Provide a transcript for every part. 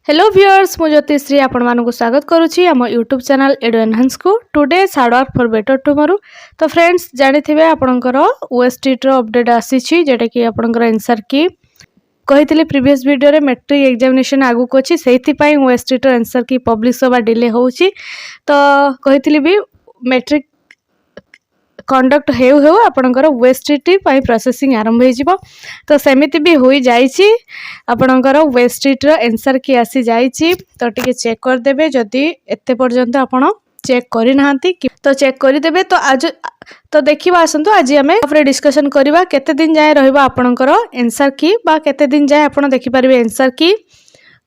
Hello viewers मु ज्योतिश्री आपण मानक स्वागत करुच्ची आम यूट्यूब चैनल एडु एनहांस को today hard work for better tomorrow. तो फ्रेंड्स जानी आपणकर ओएसटीटी रो अपडेट आसी जेटा कि आपणकर आंसर की कही प्रीवियस वीडियो रे मैट्रिक एग्जामिनेशन आगु को अच्छी से ओएसटीटी रो आंसर की पब्लिश होगा डिले होउची। तो कही भी मैट्रिक कंडक्ट हेउ आपणकर ओएसटीटी प्रोसेसिंग आरंभ हो। तो सेमिति भी हो जाइए आपणकर ओएसटीटी रो आंसर की आसी जाइए। तो टिके चेक करदेबे जदि एते पर्यंत आपण चेक करना तो चेक करदेबे। तो आज तो देखा आसतु आज आम डिस्कसन करवा केते दिन जाए रहिबा आपणकर आंसर की बा केते दिन जाए आपण देखि पारिबे आंसर की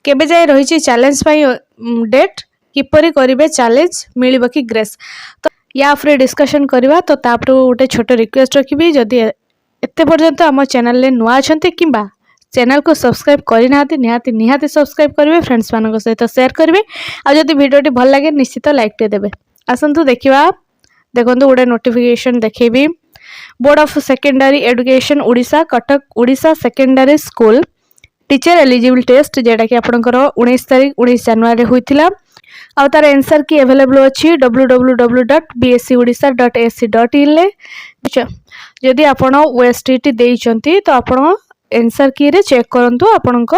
केबे जाए रही चैलेंज डेट किपरि करिवे चैलेंज मिलिबो कि ग्रेस। तो या फ्री डिस्कशन करवा। तो तापर गोटे छोट रिक्वेस्ट रखी जदि एते पर्यंत आम चैनल ले नुआ अछंती किंबा चैनल को सब्सक्राइब करना निहाती सब्सक्राइब करेंगे, फ्रेंड्स मान सहित शेयर करेंगे। आ जदि वीडियोटी भल लगे निश्चित लाइक टे देबे। आसंतु देखिबा देखो गोटे नोटिफिकेशन देखेबी। Board of secondary education Odisha Cuttack Odisha secondary school teacher eligible test जेटा कि आपनकर 19 तारीख 19 जनवरी होइतिला। आ तार आंसर की अवेलेबल अच्छी www.bscodisha.ac.in ले। जदि आपण ओएसटीटी देइचंती तो आपण आंसर की रे चेक करंतु आपनको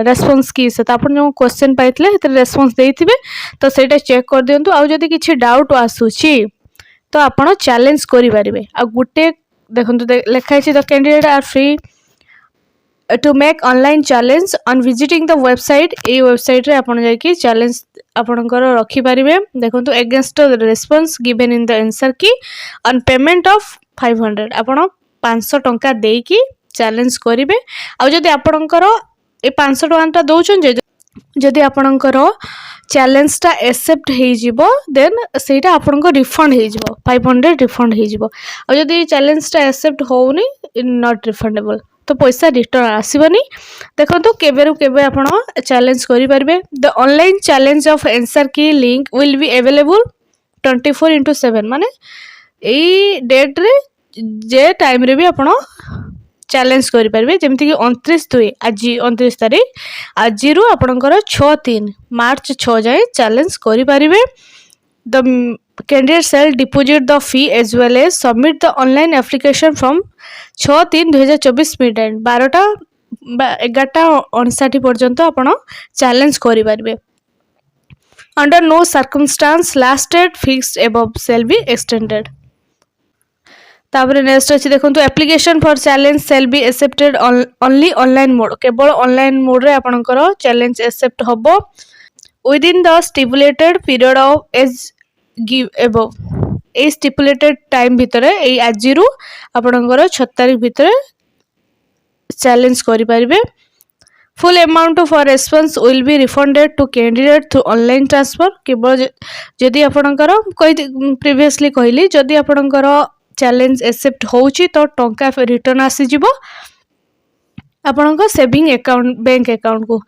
रेस्पॉन्स की से आपण जो क्वेश्चन पाइतले हेते रेस्पॉन्स देइथिबे तो सेटा चेक कर दियंतु। आ जदि किछि डाउट आसुची तो आपण चैलेंज करि परिबे। आ गुटे देखंतु लेखा छि the candidate are free to make online challenge on visiting the website. ए वेबसाइट रे आपण जाय कि चैलेंज आपणकर रखी पारिबे। देखंतु against the response given in the answer key on payment of 500 आपण 500 टंका देई कि चैलेंज करिवे। आ जदि आपणकर ए 500 टंका दउछन जे जदि आपणकर चैलेंज टा एक्सेप्ट हे जिवो देन सेटा आपणको रिफंड हे जिवो 500 रिफंड हे जिवो। आ जदि चैलेंज टा एक्सेप्ट होउनी नॉट रिफंडेबल तो पैसा रिटर्न आसबनी। देखो केबेरु केबे आपण चैलेंज करि परिबे। The online challenge of answer key link will be available 24/7 माने एई डेट रे जे टाइम रे भी आपण चैलेंज करि परिबे। जेमति कि 29/2 आज 29 तारीख आज रु आपणकर 6/3 मार्च 6 जाए चैलेंज करि परिबे। The candidate shall deposit the fee as well as submit the online application from 6/3/2024 midnight 11:59 पर्यंत आपण चैलेंज करि परिबे। Under no circumstance last date fixed above shall be extended। तापर नेक्स्ट अछि देखंतु application for challenge shall be accepted only online mode. केवल online mode रे आपणकर चैलेंज एक्सेप्ट होबो within the stipulated period of as give above. ए stipulated time भितर ए आज रु आपणकर 6 तारीख भितर चैलेंज करि परिबे। Full amount for response will be refunded to candidate through online transfer. केवल जदि आपणकर प्रीवियसली कहली जदि आपणकर चैलेंज एक्सेप्ट होउची तो टंका रिटर्न आसी जिवो आपणकर सेविंग अकाउंट बैंक अकाउंट को।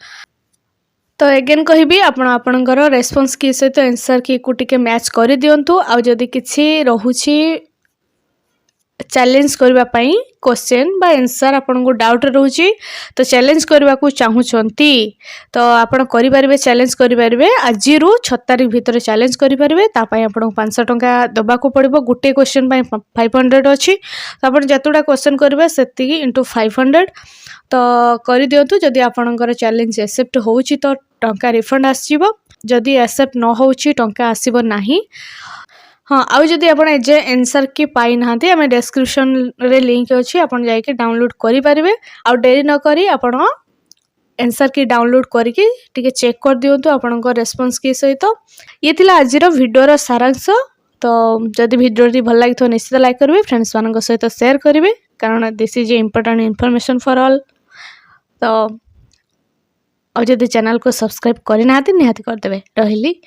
तो एगेन कहबी आपणकर रेस्पॉन्स की सहित आंसर की को टिके मैच कर दियंतु। आ जदि किछि रहुछि चैलेंज करबा पई क्वेश्चन बा आंसर आपनको डाउट रहुछि तो चैलेंज करबा को चाहुछंती तो आपण करि परिबे चैलेंज करि परिबे। आज रु 6 तारीख भीतर चैलेंज करि परिबे। ता पई आपण 500 टंका दबा को पड़िबो। गुटे क्वेश्चन पई 500 अछि तो आपण जतुडा क्वेश्चन करबे सेति इनटू 500 तो करि दियंतु। जदि आपणकर चैलेंज एक्सेप्ट होउछि तो टंका रिफंड आसीबो, जदि एक्सेप्ट न होउछि टंका आसीबो नाही। हाँ आउ जदि आपण एजे आंसर की पाई नाहंती हमें डिस्क्रिप्शन रे लिंक अछि आपण जाई के डाउनलोड करि परिबे। आ देरी न करी आपण आंसर की डाउनलोड करके टिके चेक कर दियंतु आपणकर रेस्पॉन्स की सहित। ये थिला आजिरो वीडियो रो सारांश। तो जदि वीडियोटी भल लागिथो निश्चित लाइक करिवे, फ्रेंड्स मानक सहित शेयर करिवे कारण this is important information for all. तो और जदि चैनल को सब्सक्राइब करना निहाती कर देबे। रहिली।